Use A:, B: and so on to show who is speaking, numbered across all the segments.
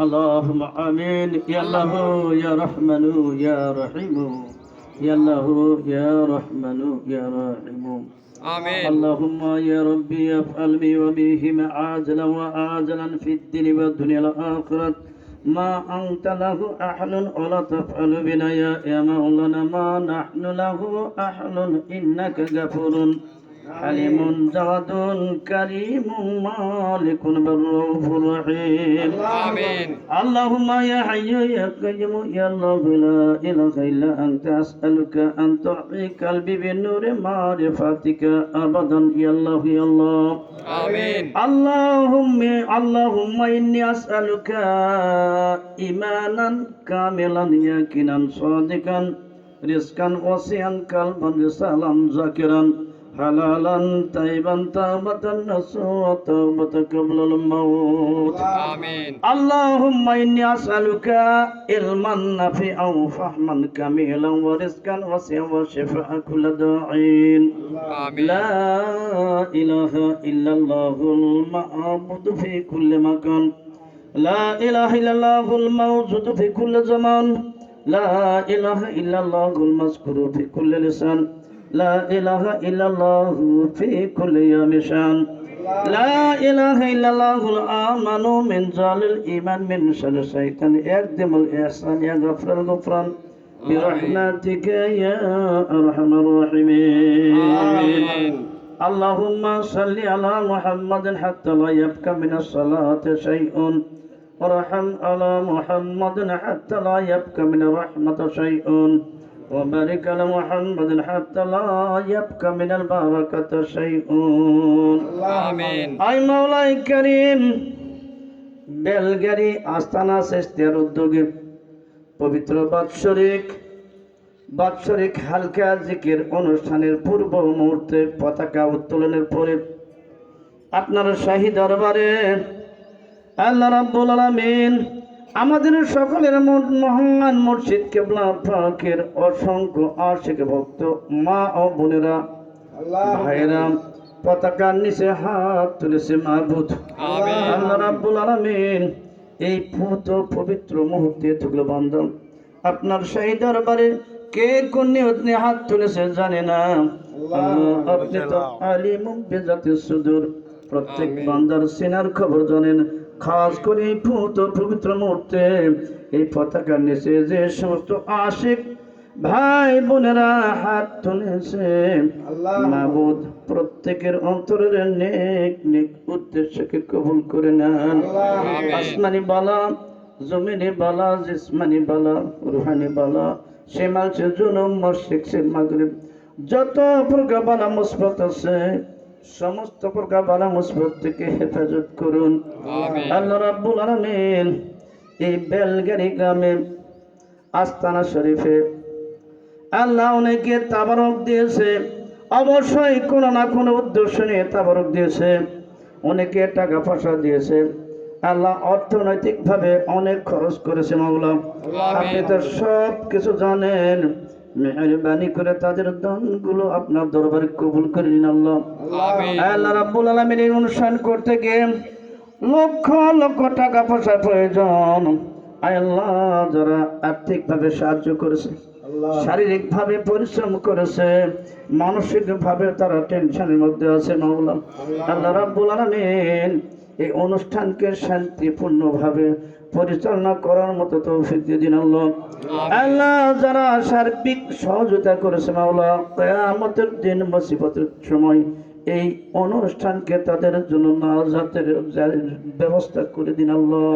A: اللهم آمين يا الله يا رحمن يا رحيم يا الله يا رحمن يا رحيم اللهم يا ربي افعل بي وبهم عاجلا وآجلا في الدين والدنيا والآخرة ما أنت له أحل ولا تفعل بنا يا مولانا ما نحن له أحل إنك غفور حليم جواد كريم مالك بالرؤوف الرحيم اللهم يا حي يا قيوم يا الله لا إله إلا أنت أسألك أن تعطي قلبي بنور معرفتك أبدا يا الله يا الله اللهم إني أسألك إيمانا كاملا يقينا صادقا رزقا واسعا قلبا سلام ذاكرا حلالا طيبا توبة نصوحا توبة قبل الموت اللهم إني أسألك علما نافعا وفهما كاملا ورزقا واسعا وشفاء كل داع لا إله إلا الله المعبود في كل مكان لا إله إلا الله الموجود في كل زمان لا إله إلا الله المذكور في كل لسان لا إله إلا الله في كل يوم شان لا إله إلا الله الآمن من زال الإيمان من شر الشيطان يقدم الإحسان يا غفر الغفران برحمتك يا أرحم الراحمين اللهم صل على محمد حتى لا يبقى من الصلاة شيء ورحم على محمد حتى لا يبقى من الرحمة شيء وبارك على محمد حتى لا يبقى من البركة شيء أي مولاي كريم বেলগাড়ি আস্তানা চেষ্টার উদ্যোগে পবিত্র বাৎসরিক হালকা জিকির অনুষ্ঠানের পূর্ব মুহূর্তে পতাকা উত্তোলনের পরে আপনার শাহী দরবারে আল্লাহ রাব্বুল আলামিন আমাদের সকলের মহান মুর্শিদ কিবলা পাকের অসংখ্য আশিক ভক্ত মা ও বোনেরা ভাইরা পতাকার নিচে হাত তুলেছে মাবুদ আল্লাহ রাব্বুল আলামিন এই পবিত্র মুহূর্তে তুগলো বান্দা আপনার শাহী দরবারে কে কোন নিয়ত নিয়ে হাত তুলেছে জানে না আল্লাহ আপনি তো আলিমুম বিজাতিস সুদূর প্রত্যেক বান্দার সিনার খবর জানেন খাস করে এই পবিত্র মুহূর্তে এই পতাকার নিচে যে সমস্ত আশিক ভাই বোনেরা হাত তুলেছে মাবুদ প্রত্যেকের অন্তরের নেক উদ্দেশ্যকে কবুল করে নেন আসমানি বালা জমিনি বালা জিসমানি বালা রুহানি বালা শিমাল সে জুনুম মশরিক সে মাগরিব যত প্রকার বালা মুসিবত আছে সমস্ত প্রকার বালা মুসিবত থেকে হেফাজত করুন আল্লাহ রাব্বুল আলামিন এই বেলগাড়ি গ্রামে আস্তানা শরীফে আল্লাহ অনেকে তাবারক দিয়েছে অবশ্যই কোনো না কোনো উদ্দেশ্য নিয়ে তাবারক দিয়েছে অনেকে টাকা পয়সা দিয়েছে আল্লাহ অর্থনৈতিকভাবে অনেক খরচ করেছে মাওলা আপনি তো সব কিছু জানেন মেহেরবানি করে তাদের দানগুলো আপনার দরবারে কবুল করে নিন আল্লাহ আল্লাহ রাব্বুল আলামিন এই অনুষ্ঠান করতে গিয়ে লক্ষ লক্ষ টাকা পয়সার প্রয়োজন আল্লাহ যারা আর্থিকভাবে সাহায্য করেছে শারীরিকভাবে পরিশ্রম করেছে মানসিকভাবে তারা টেনশনের মধ্যে আছে মাওলা আল্লাহ রাব্বুল আলামিন এই অনুষ্ঠানকে শান্তিপূর্ণভাবে পরিচালনা করার মতো তৌফিক দিয়ে দিন আল্লাহ আল্লাহ যারা সার্বিক সহযোগিতা করেছে মাওলা কিয়ামতের দিন মুসিবতের সময় এই অনুষ্ঠানকে তাদের জন্য নাজাতের ব্যবস্থা করে দিন আল্লাহ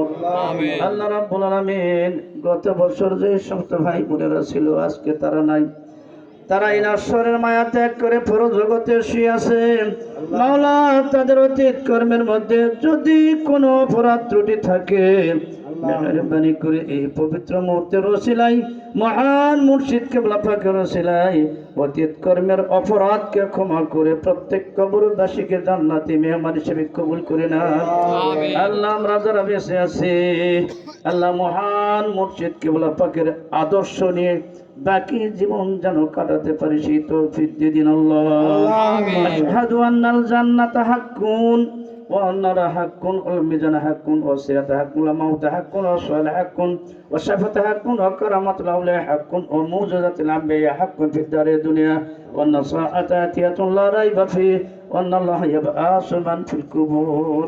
A: আল্লাহ রাব্বুল আলামিন গত বছর যে সমস্ত ভাই বোনেরা ছিল আজকে তারা নাই তারা এই নশ্বরের মায়া ত্যাগ করে পুরো জগতে শুয়ে আছে মাওলা তাদের অতীত কর্মের মধ্যে যদি কোনো অপরাধ ত্রুটি থাকে মেহেরবানি করে এই পবিত্র মুহূর্তের ওসিলায় মহান মুর্শিদ কিবলা পাকের ওসিলায় অতীত কর্মের অপরাধকে ক্ষমা করে প্রত্যেক কবরবাসীকে জান্নাতি মেহমান হিসেবে কবুল করে না আল্লাহ আমরা যারা বেঁচে আছি আল্লাহ মহান মুর্শিদ কিবলা পাকের আদর্শ নিয়ে বাকি জীবন যেন কাটাতে পারি সেই তৌফিক দিয়ে দিন আল্লাহ আশহাদু আন্নাল জান্নাতা হাক্কুন والنار حق والميزان حق والصراط حق والموت حق والسؤال حق والشفاعة حق وكرامة الأولياء حق وموجزة الأنبياء حق في الدار الدنيا وأن الساعة آتية لا ريب فيه وأن الله يبعث من في القبور.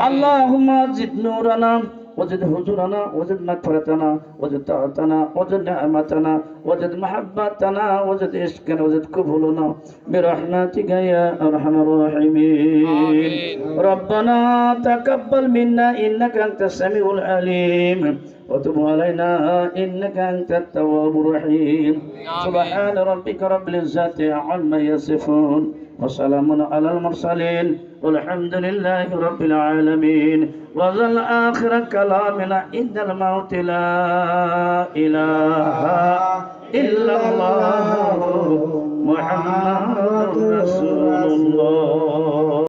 A: اللهم زد نورنا وزد حضورنا وزد مغفرتنا وزد طاعتنا وزد نعمتنا وزد محبتنا وزد عشقنا وزد قبولنا برحمتك يا أرحم الراحمين. ربنا تقبل منا إنك أنت السميع العليم وتب علينا إنك أنت التواب الرحيم. سبحان ربك رب العزة عما يصفون وسلام على المرسلين والحمد لله رب العالمين. وظل آخر كلامنا عند الموت لا إله إلا الله محمد رسول الله.